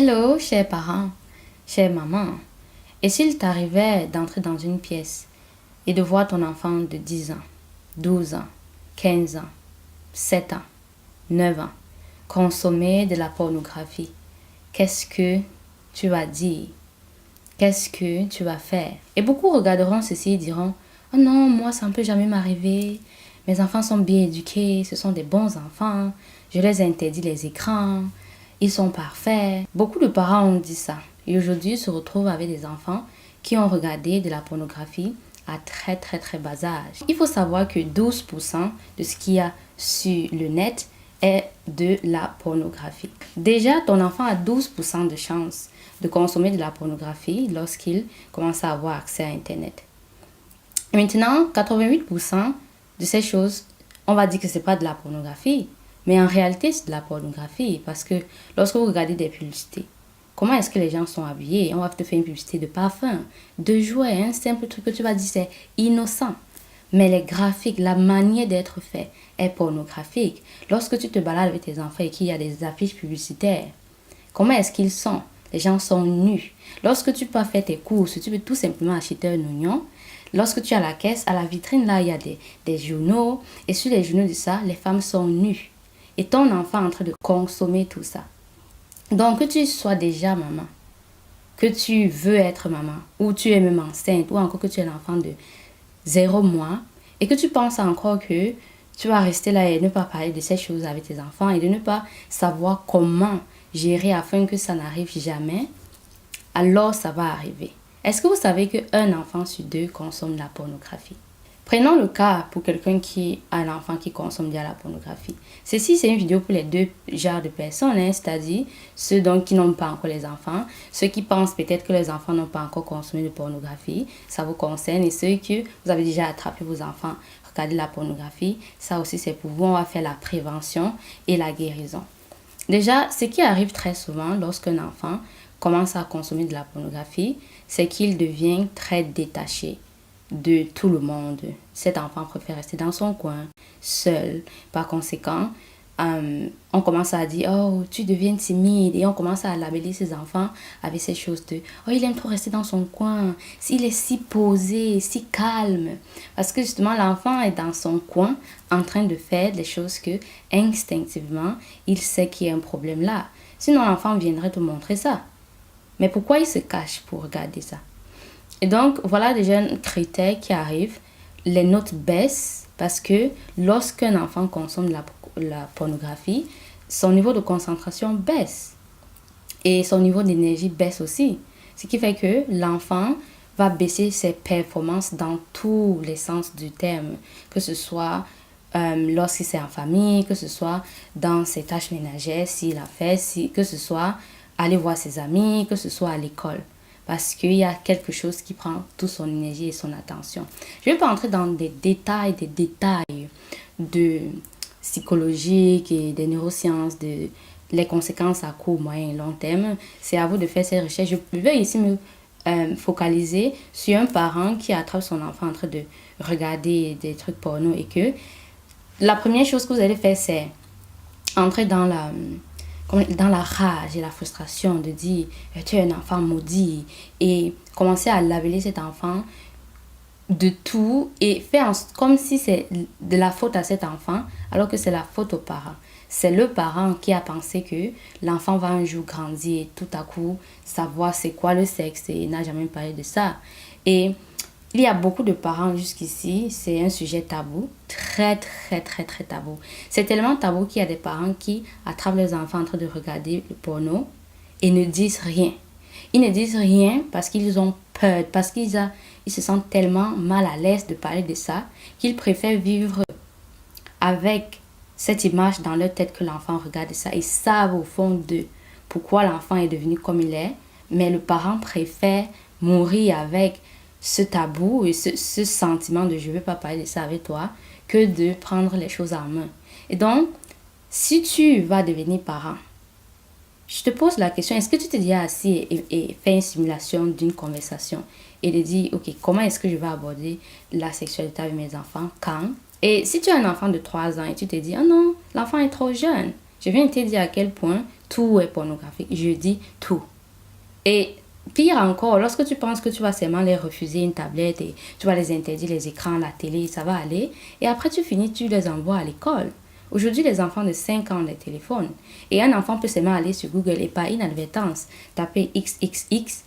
Hello, chers parents, chère maman. Et s'il t'arrivait d'entrer dans une pièce et de voir ton enfant de 10 ans, 12 ans, 15 ans, 7 ans, 9 ans consommer de la pornographie, qu'est-ce que tu vas dire? Qu'est-ce que tu vas faire? Et beaucoup regarderont ceci et diront, oh non, moi ça ne peut jamais m'arriver. Mes enfants sont bien éduqués, ce sont des bons enfants. Je les interdis les écrans. Ils sont parfaits. Beaucoup de parents ont dit ça. Et aujourd'hui, ils se retrouvent avec des enfants qui ont regardé de la pornographie à très bas âge. Il faut savoir que 12% de ce qu'il y a sur le net est de la pornographie. Déjà, ton enfant a 12% de chance de consommer de la pornographie lorsqu'il commence à avoir accès à Internet. Et maintenant, 88% de ces choses, on va dire que ce n'est pas de la pornographie. Mais en réalité, c'est de la pornographie parce que lorsque vous regardez des publicités, comment est-ce que les gens sont habillés? On va te faire une publicité de parfum, de jouets, un simple truc que tu vas dire c'est innocent. Mais les graphiques, la manière d'être fait est pornographique. Lorsque tu te balades avec tes enfants et qu'il y a des affiches publicitaires, comment est-ce qu'ils sont? Les gens sont nus. Lorsque tu peux faire tes courses, tu peux tout simplement acheter un oignon. Lorsque tu as la caisse, à la vitrine, là, il y a des journaux. Et sur les journaux de ça, les femmes sont nues. Et ton enfant est en train de consommer tout ça. Donc, que tu sois déjà maman, que tu veux être maman, ou tu es même enceinte, ou encore que tu es l'enfant de 0 mois, et que tu penses encore que tu vas rester là et ne pas parler de ces choses avec tes enfants, et de ne pas savoir comment gérer afin que ça n'arrive jamais, alors ça va arriver. Est-ce que vous savez qu'un enfant sur 2 consomme de la pornographie? Prenons le cas pour quelqu'un qui a un enfant qui consomme déjà la pornographie. Ceci, c'est une vidéo pour les deux genres de personnes, c'est-à-dire ceux donc qui n'ont pas encore les enfants, ceux qui pensent peut-être que les enfants n'ont pas encore consommé de pornographie, ça vous concerne, et ceux que vous avez déjà attrapé vos enfants, regardez la pornographie, ça aussi c'est pour vous, on va faire la prévention et la guérison. Déjà, ce qui arrive très souvent lorsqu'un enfant commence à consommer de la pornographie, c'est qu'il devient très détaché de tout le monde. Cet enfant préfère rester dans son coin, seul. Par conséquent, on commence à dire, oh, tu deviens timide. Et on commence à labeller ses enfants avec ces choses de, oh, il aime trop rester dans son coin. Il est si posé, si calme. Parce que justement, l'enfant est dans son coin en train de faire des choses que, instinctivement, il sait qu'il y a un problème là. Sinon, l'enfant viendrait te montrer ça. Mais pourquoi il se cache pour regarder ça? Et donc, voilà déjà un critère qui arrive. Les notes baissent parce que lorsqu'un enfant consomme la pornographie, son niveau de concentration baisse. Et son niveau d'énergie baisse aussi. Ce qui fait que l'enfant va baisser ses performances dans tous les sens du terme. Que ce soit lorsqu'il est en famille, que ce soit dans ses tâches ménagères, s'il a fait, que ce soit aller voir ses amis, que ce soit à l'école. Parce qu'il y a quelque chose qui prend toute son énergie et son attention. Je ne vais pas entrer dans des détails de psychologique et des neurosciences, de les conséquences à court, moyen et long terme. C'est à vous de faire ces recherches. Je vais ici me focaliser sur un parent qui attrape son enfant en train de regarder des trucs porno et que la première chose que vous allez faire, c'est entrer dans la rage et la frustration de dire tu es un enfant maudit et commencer à labeller cet enfant de tout et faire comme si c'est de la faute à cet enfant alors que c'est la faute aux parents. C'est le parent qui a pensé que l'enfant va un jour grandir et tout à coup savoir c'est quoi le sexe et n'a jamais parlé de ça. Et il y a beaucoup de parents jusqu'ici, c'est un sujet tabou, très tabou. C'est tellement tabou qu'il y a des parents qui attrapent leurs enfants en train de regarder le porno et ne disent rien. Ils ne disent rien parce qu'ils ont peur, parce qu'ils se sentent tellement mal à l'aise de parler de ça qu'ils préfèrent vivre avec cette image dans leur tête que l'enfant regarde ça. Ils savent au fond d'eux pourquoi l'enfant est devenu comme il est, mais le parent préfère mourir avec ce tabou et ce sentiment de je ne vais pas parler de ça avec toi que de prendre les choses en main. Et donc, si tu vas devenir parent, je te pose la question, est-ce que tu te dis assis et fais une simulation d'une conversation et de dire, ok, comment est-ce que je vais aborder la sexualité avec mes enfants, quand? Et si tu as un enfant de 3 ans et tu te dis, oh non, l'enfant est trop jeune, je viens de te dire à quel point tout est pornographique. Je dis tout. Et pire encore, lorsque tu penses que tu vas seulement les refuser une tablette et tu vas les interdire les écrans, la télé, ça va aller. Et après tu finis, tu les envoies à l'école. Aujourd'hui, les enfants de 5 ans ont des téléphones. Et un enfant peut seulement aller sur Google et par inadvertance taper XXX.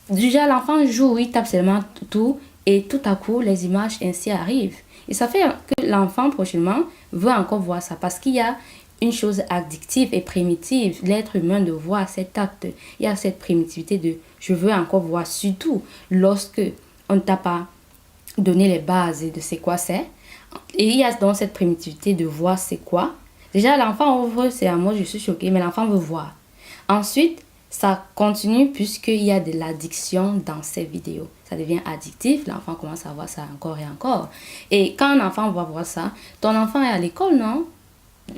Déjà, l'enfant joue, il tape seulement tout et tout à coup, les images ainsi arrivent. Et ça fait que l'enfant prochainement veut encore voir ça parce qu'il y a une chose addictive et primitive, l'être humain de voir cet acte. Il y a cette primitivité de je veux encore voir, surtout lorsque on ne t'a pas donné les bases de c'est quoi c'est. Et il y a donc cette primitivité de voir c'est quoi. Déjà, l'enfant ouvre, c'est à moi, je suis choquée, mais l'enfant veut voir. Ensuite, ça continue puisqu'il y a de l'addiction dans ces vidéos. Ça devient addictif, l'enfant commence à voir ça encore et encore. Et quand un enfant va voir ça, ton enfant est à l'école, non?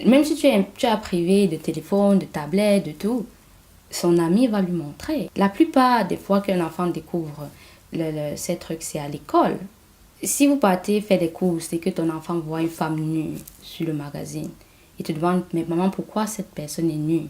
Même si tu as privé de téléphone, de tablette, de tout, son ami va lui montrer. La plupart des fois qu'un enfant découvre ces trucs, c'est à l'école. Si vous partez faire des courses et que ton enfant voit une femme nue sur le magazine, il te demande, mais maman, pourquoi cette personne est nue?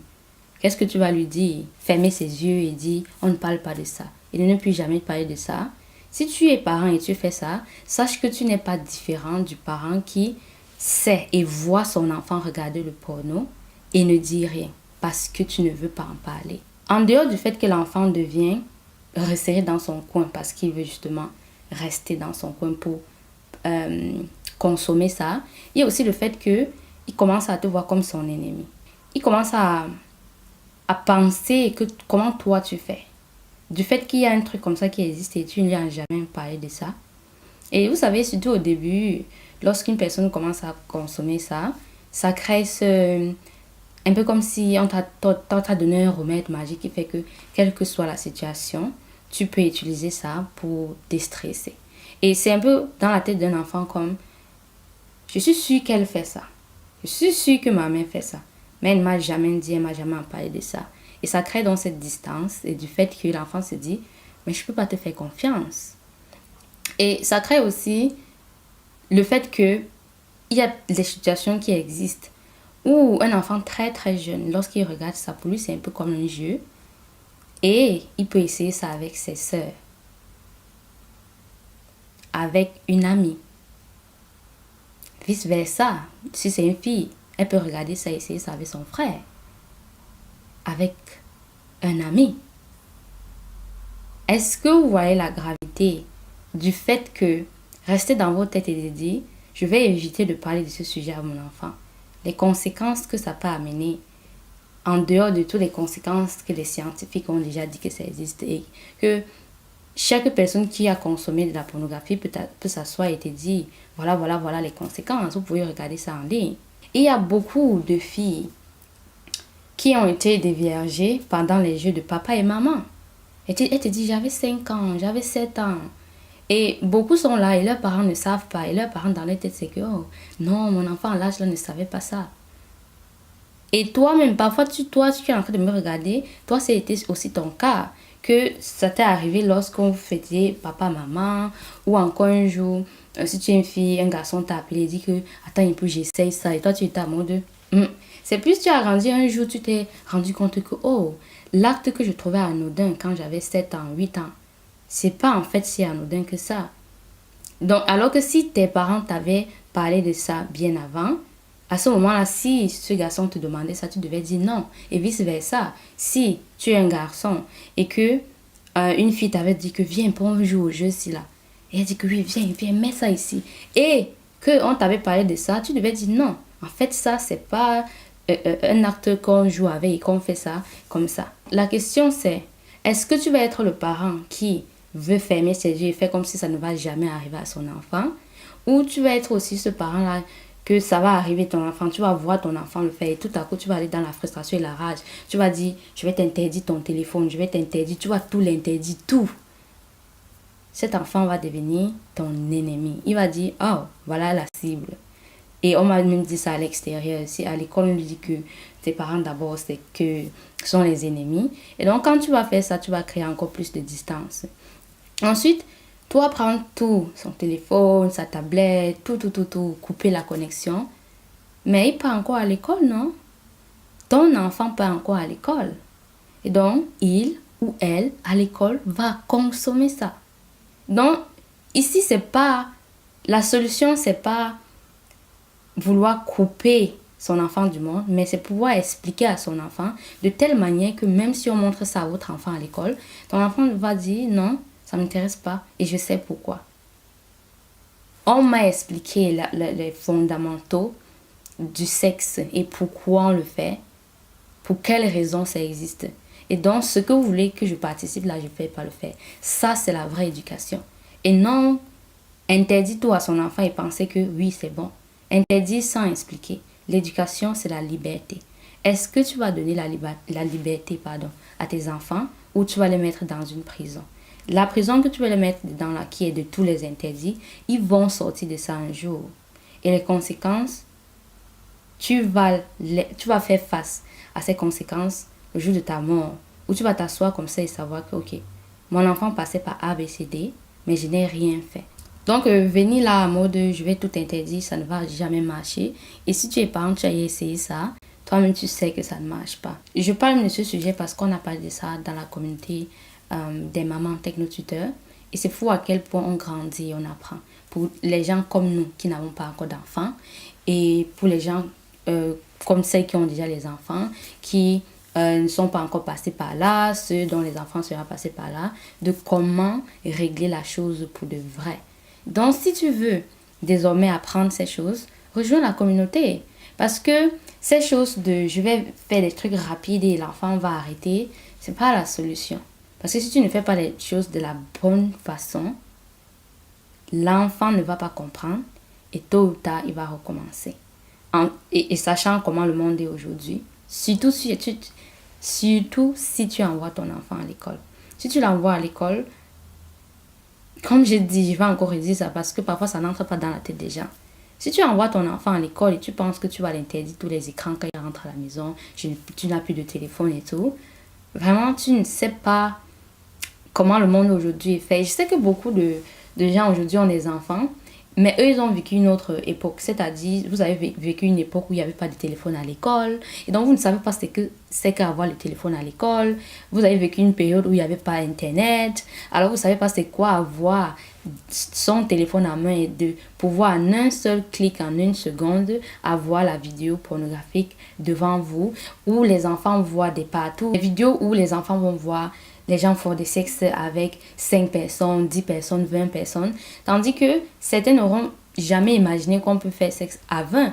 Qu'est-ce que tu vas lui dire? Fermer ses yeux et dire, on ne parle pas de ça. Et ne plus jamais parler de ça. Si tu es parent et tu fais ça, sache que tu n'es pas différent du parent qui sait et voit son enfant regarder le porno et ne dit rien parce que tu ne veux pas en parler. En dehors du fait que l'enfant devient resserré dans son coin parce qu'il veut justement rester dans son coin pour consommer ça, il y a aussi le fait qu'il commence à te voir comme son ennemi. Il commence à penser que comment toi tu fais. Du fait qu'il y a un truc comme ça qui existe et tu ne lui as jamais parlé de ça. Et vous savez, surtout au début, lorsqu'une personne commence à consommer ça, ça crée un peu comme si on t'a donné un remède magique qui fait que, quelle que soit la situation, tu peux utiliser ça pour déstresser. Et c'est un peu dans la tête d'un enfant comme, je suis sûre qu'elle fait ça. Je suis sûre que ma mère fait ça. Mais elle ne m'a jamais dit, elle ne m'a jamais parlé de ça. Et ça crée donc cette distance et du fait que l'enfant se dit, mais je ne peux pas te faire confiance. Et ça crée aussi le fait qu'il y a des situations qui existent où un enfant très très jeune, lorsqu'il regarde ça, pour lui c'est un peu comme un jeu. Et il peut essayer ça avec ses sœurs, avec une amie. Vice versa, si c'est une fille, elle peut regarder ça et essayer ça avec son frère, avec un ami. Est-ce que vous voyez la gravité du fait que rester dans votre tête et de dire je vais éviter de parler de ce sujet à mon enfant, les conséquences que ça peut amener en dehors de toutes les conséquences que les scientifiques ont déjà dit que ça existe et que chaque personne qui a consommé de la pornographie peut s'asseoir et te dire voilà les conséquences, vous pouvez regarder ça en ligne. Et il y a beaucoup de filles qui ont été déviergées pendant les jeux de papa et maman. Elle te dit j'avais 5 ans, j'avais 7 ans. Et beaucoup sont là et leurs parents ne savent pas. Et leurs parents dans leur tête c'est que oh, non, mon enfant à l'âge là ne savait pas ça. Et toi-même, parfois, tu es en train de me regarder. Toi, c'était aussi ton cas. Que ça t'est arrivé lorsqu'on fêtait papa, maman. Ou encore un jour, si tu es une fille, un garçon t'a appelé et dit que attends un peu, j'essaye ça. Et toi, tu étais à mode. C'est plus tu as grandi un jour, tu t'es rendu compte que oh, l'acte que je trouvais anodin quand j'avais 7 ans, 8 ans, c'est pas en fait si anodin que ça. Donc, alors que si tes parents t'avaient parlé de ça bien avant, à ce moment-là, si ce garçon te demandait ça, tu devais dire non. Et vice-versa. Si tu es un garçon et que une fille t'avait dit que viens, on joue au jeu ici là. Et elle dit que oui, viens, mets ça ici. Et qu'on t'avait parlé de ça, tu devais dire non. En fait, ça, c'est pas un acte qu'on joue avec et qu'on fait ça comme ça. La question c'est, est-ce que tu vas être le parent qui veut fermer ses yeux et faire comme si ça ne va jamais arriver à son enfant? Ou tu vas être aussi ce parent-là que ça va arriver ton enfant, tu vas voir ton enfant le faire et tout à coup tu vas aller dans la frustration et la rage. Tu vas dire, je vais t'interdire ton téléphone, je vais t'interdire, tu vas tout l'interdire, tout. Cet enfant va devenir ton ennemi. Il va dire, oh, voilà la cible. Et on m'a même dit ça à l'extérieur. Si à l'école, on lui dit que tes parents d'abord, c'est que sont les ennemis. Et donc quand tu vas faire ça, tu vas créer encore plus de distance. Ensuite, toi, prendre tout, son téléphone, sa tablette, tout, couper la connexion. Mais il part encore à l'école, non? ton enfant pas encore à l'école. Et donc, il ou elle, à l'école, va consommer ça. Donc, ici, c'est pas... La solution, c'est pas vouloir couper son enfant du monde, mais c'est pouvoir expliquer à son enfant de telle manière que même si on montre ça à votre enfant à l'école, ton enfant va dire non, ça ne m'intéresse pas et je sais pourquoi. On m'a expliqué les fondamentaux du sexe et pourquoi on le fait, pour quelles raisons ça existe. Et donc, ce que vous voulez que je participe là, je ne vais pas le faire. Ça, c'est la vraie éducation. Et non, interdire tout à son enfant et penser que oui, c'est bon. Interdire sans expliquer. L'éducation, c'est la liberté. Est-ce que tu vas donner la liberté à tes enfants ou tu vas les mettre dans une prison? La prison que tu vas les mettre dans là, qui est de tous les interdits, ils vont sortir de ça un jour. Et les conséquences, tu vas faire face à ces conséquences le jour de ta mort. Où tu vas t'asseoir comme ça et savoir que, ok, mon enfant passait par A, B, C, D, mais je n'ai rien fait. Donc, venir là en mode je vais tout interdire, ça ne va jamais marcher. Et si tu es parent, tu as essayé ça, toi-même tu sais que ça ne marche pas. Je parle de ce sujet parce qu'on a parlé de ça dans la communauté des mamans technotuteurs. Et c'est fou à quel point on grandit et on apprend. Pour les gens comme nous qui n'avons pas encore d'enfants et pour les gens comme celles qui ont déjà les enfants, qui ne sont pas encore passés par là, ceux dont les enfants seront passés par là, de comment régler la chose pour de vrai. Donc, si tu veux désormais apprendre ces choses, rejoins la communauté. Parce que ces choses de je vais faire des trucs rapides et l'enfant va arrêter, c'est pas la solution. Parce que si tu ne fais pas les choses de la bonne façon, l'enfant ne va pas comprendre et tôt ou tard, il va recommencer. Et sachant comment le monde est aujourd'hui, surtout si tu envoies ton enfant à l'école. Si tu l'envoies à l'école, comme je dis, je vais encore redire ça parce que parfois ça n'entre pas dans la tête des gens. Si tu envoies ton enfant à l'école et tu penses que tu vas l'interdire tous les écrans quand il rentre à la maison, tu n'as plus de téléphone et tout, vraiment tu ne sais pas comment le monde aujourd'hui est fait. Je sais que beaucoup de gens aujourd'hui ont des enfants, mais eux, ils ont vécu une autre époque. C'est-à-dire, vous avez vécu une époque où il n'y avait pas de téléphone à l'école. Et donc, vous ne savez pas c'est qu'avoir le téléphone à l'école. Vous avez vécu une période où il n'y avait pas Internet. Alors, vous ne savez pas c'est quoi avoir son téléphone à main et de pouvoir en un seul clic, en une seconde, avoir la vidéo pornographique devant vous, où les enfants voient des partout. Les vidéos où les enfants vont voir les gens font des sexes avec 5 personnes, 10 personnes, 20 personnes. Tandis que certains n'auront jamais imaginé qu'on peut faire sexe à 20.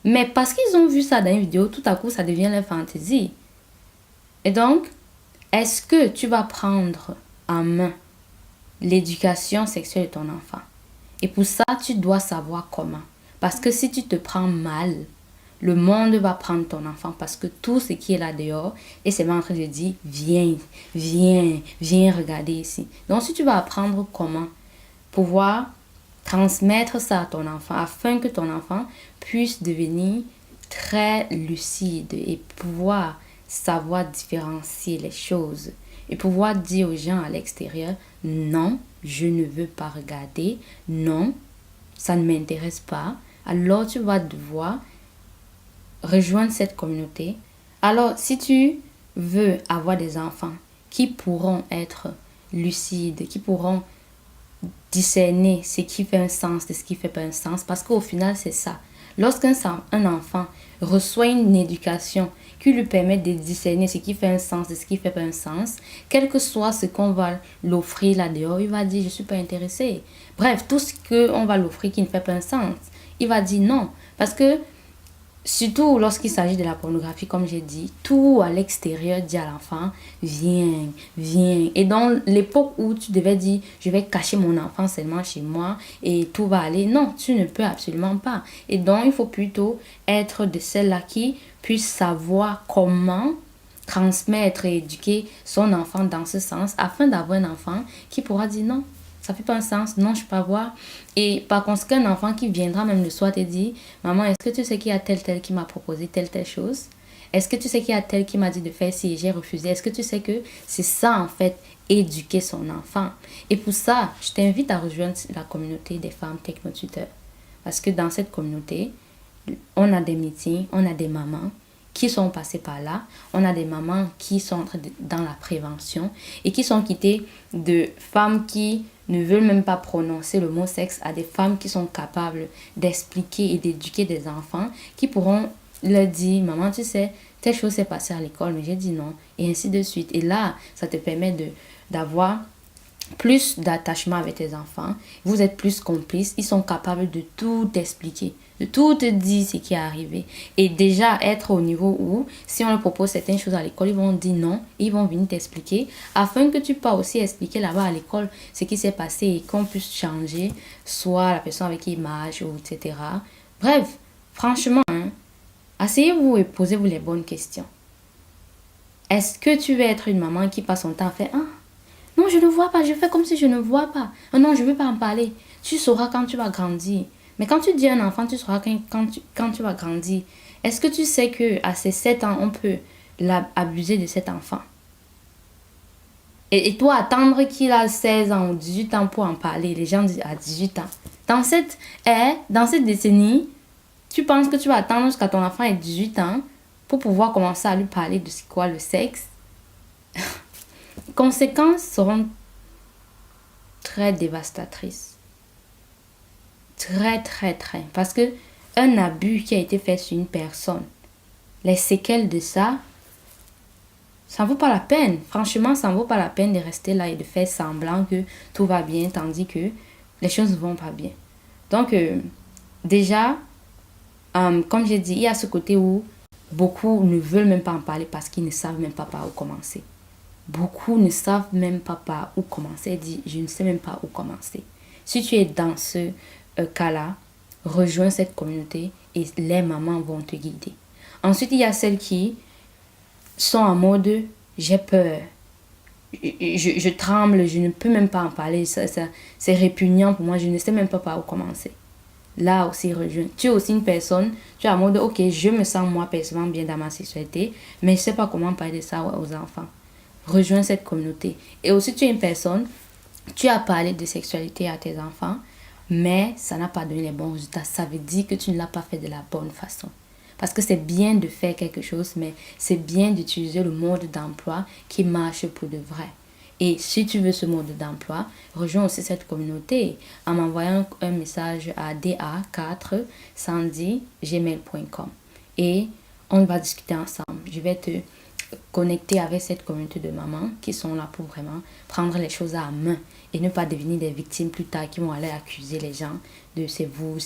Mais parce qu'ils ont vu ça dans une vidéo, tout à coup, ça devient leur fantaisie. Et donc, est-ce que tu vas prendre en main l'éducation sexuelle de ton enfant? Et pour ça, tu dois savoir comment. Parce que si tu te prends mal, le monde va prendre ton enfant parce que tout ce qui est là dehors est seulement en train de dire viens, viens, viens regarder ici. Donc si tu vas apprendre comment pouvoir transmettre ça à ton enfant afin que ton enfant puisse devenir très lucide et pouvoir savoir différencier les choses et pouvoir dire aux gens à l'extérieur non, je ne veux pas regarder, non, ça ne m'intéresse pas. Alors tu vas devoir rejoindre cette communauté. Alors, si tu veux avoir des enfants qui pourront être lucides, qui pourront discerner ce qui fait un sens de ce qui ne fait pas un sens, parce qu'au final, c'est ça. Lorsqu'un enfant reçoit une éducation qui lui permet de discerner ce qui fait un sens de ce qui ne fait pas un sens, quel que soit ce qu'on va l'offrir là-dehors, il va dire « je ne suis pas intéressé ». Bref, tout ce qu'on va l'offrir qui ne fait pas un sens, il va dire non. Parce que surtout lorsqu'il s'agit de la pornographie, comme j'ai dit, tout à l'extérieur dit à l'enfant, viens, viens. Et dans l'époque où tu devais dire, je vais cacher mon enfant seulement chez moi et tout va aller, non, tu ne peux absolument pas. Et donc, il faut plutôt être de celle-là qui puisse savoir comment transmettre et éduquer son enfant dans ce sens afin d'avoir un enfant qui pourra dire non. Ça fait pas un sens, non, je peux pas voir. Et par conséquent, un enfant qui viendra même le soir te dire, maman, est-ce que tu sais qu'il y a tel qui m'a proposé telle chose? Est-ce que tu sais qu'il y a tel qui m'a dit de faire ci et j'ai refusé? Est-ce que tu sais que c'est ça en fait, éduquer son enfant? Et pour ça, je t'invite à rejoindre la communauté des femmes technotuteurs. Parce que dans cette communauté, on a des meetings, on a des mamans qui sont passées par là. On a des mamans qui sont dans la prévention et qui sont quittées de femmes qui ne veulent même pas prononcer le mot sexe à des femmes qui sont capables d'expliquer et d'éduquer des enfants qui pourront leur dire, maman, tu sais, telle chose s'est passée à l'école, mais j'ai dit non, et ainsi de suite. Et là, ça te permet d'avoir plus d'attachement avec tes enfants. Vous êtes plus complices. Ils sont capables de tout expliquer, de tout te dire ce qui est arrivé. Et déjà être au niveau où, si on leur propose certaines choses à l'école, ils vont dire non, ils vont venir t'expliquer, afin que tu puisses aussi expliquer là-bas à l'école ce qui s'est passé et qu'on puisse changer, soit la personne avec qui il marche, ou etc. Bref, franchement, asseyez-vous et posez-vous les bonnes questions. Est-ce que tu veux être une maman qui passe son temps à faire non, je ne vois pas, je fais comme si je ne vois pas. Oh non, je ne veux pas en parler. Tu sauras quand tu vas grandir. Mais quand tu dis à un enfant, tu sauras quand tu vas grandir. Est-ce que tu sais qu'à ses 7 ans, on peut abuser de cet enfant? Et toi, attendre qu'il a 16 ans ou 18 ans pour en parler. Les gens disent à 18 ans. Dans cette décennie, tu penses que tu vas attendre jusqu'à ton enfant ait 18 ans pour pouvoir commencer à lui parler de ce qu'est le sexe? Conséquences seront très dévastatrices. Très, très, très. Parce que un abus qui a été fait sur une personne, les séquelles de ça, ça ne vaut pas la peine. Franchement, ça ne vaut pas la peine de rester là et de faire semblant que tout va bien, tandis que les choses ne vont pas bien. Donc, déjà, comme j'ai dit, il y a ce côté où beaucoup ne veulent même pas en parler parce qu'ils ne savent même pas par où commencer. Beaucoup ne savent même pas par où commencer. Dit, je ne sais même pas où commencer. Si tu es dans ce cas-là, rejoins cette communauté et les mamans vont te guider. Ensuite, il y a celles qui sont en mode j'ai peur. Je tremble, je ne peux même pas en parler. C'est répugnant pour moi, je ne sais même pas par où commencer. Là aussi, rejoins. Tu es aussi une personne, tu es en mode ok, je me sens moi personnellement bien dans ma sexualité, mais je ne sais pas comment parler de ça aux enfants. Rejoins cette communauté. Et aussi, tu es une personne, tu as parlé de sexualité à tes enfants, mais ça n'a pas donné les bons résultats. Ça veut dire que tu ne l'as pas fait de la bonne façon. Parce que c'est bien de faire quelque chose, mais c'est bien d'utiliser le mode d'emploi qui marche pour de vrai. Et si tu veux ce mode d'emploi, rejoins aussi cette communauté en m'envoyant un message à da410@gmail.com. Et on va discuter ensemble. Je vais te connecter avec cette communauté de mamans qui sont là pour vraiment prendre les choses à main et ne pas devenir des victimes plus tard qui vont aller accuser les gens de c'est vous,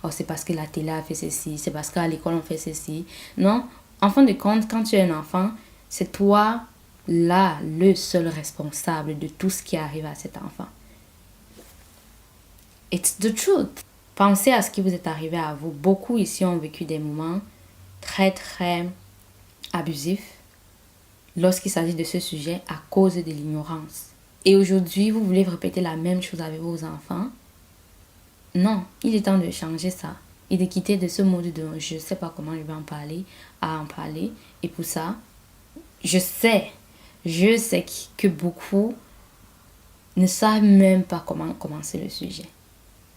oh c'est parce que la télé a fait ceci, c'est parce qu'à l'école on fait ceci. Non, en fin de compte, quand tu es un enfant, c'est toi là le seul responsable de tout ce qui arrive à cet enfant. It's the truth. Pensez à ce qui vous est arrivé à vous. Beaucoup ici ont vécu des moments très très abusifs lorsqu'il s'agit de ce sujet à cause de l'ignorance. Et aujourd'hui, vous voulez répéter la même chose avec vos enfants? Non, il est temps de changer ça. Et de quitter de ce mode de je ne sais pas comment je vais en parler, à en parler. Et pour ça, je sais que beaucoup ne savent même pas comment commencer le sujet.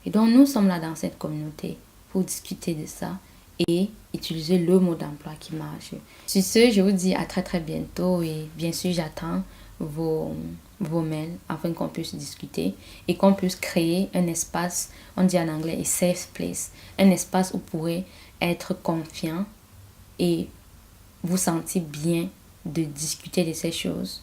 Et donc, nous sommes là dans cette communauté pour discuter de ça et utiliser le mot d'emploi qui marche. Sur ce, je vous dis à très très bientôt et bien sûr, j'attends vos mails afin qu'on puisse discuter et qu'on puisse créer un espace, on dit en anglais, a safe place, un espace où vous pourrez être confiant et vous sentir bien de discuter de ces choses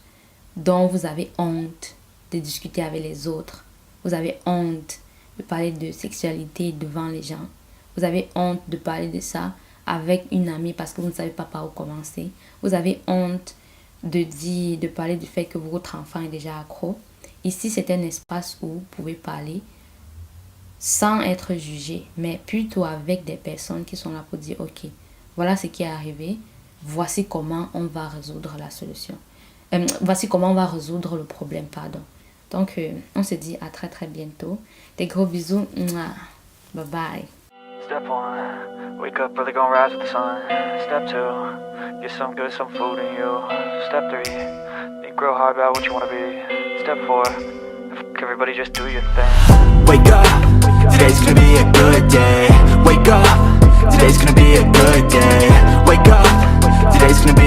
dont vous avez honte de discuter avec les autres. Vous avez honte de parler de sexualité devant les gens. Vous avez honte de parler de ça avec une amie parce que vous ne savez pas par où commencer. Vous avez honte de parler du fait que votre enfant est déjà accro. Ici, c'est un espace où vous pouvez parler sans être jugé, mais plutôt avec des personnes qui sont là pour dire ok, voilà ce qui est arrivé, voici comment on va résoudre la solution. Voici comment on va résoudre le problème, pardon. Donc, on se dit à très très bientôt. Des gros bisous. Bye bye. Step 1, wake up early, gonna rise with the sun. Step 2, get some good, some food in you. Step 3, think real hard about what you wanna be. Step 4, everybody just do your thing. Wake up, today's gonna be a good day. Wake up, today's gonna be a good day. Wake up, Today's gonna be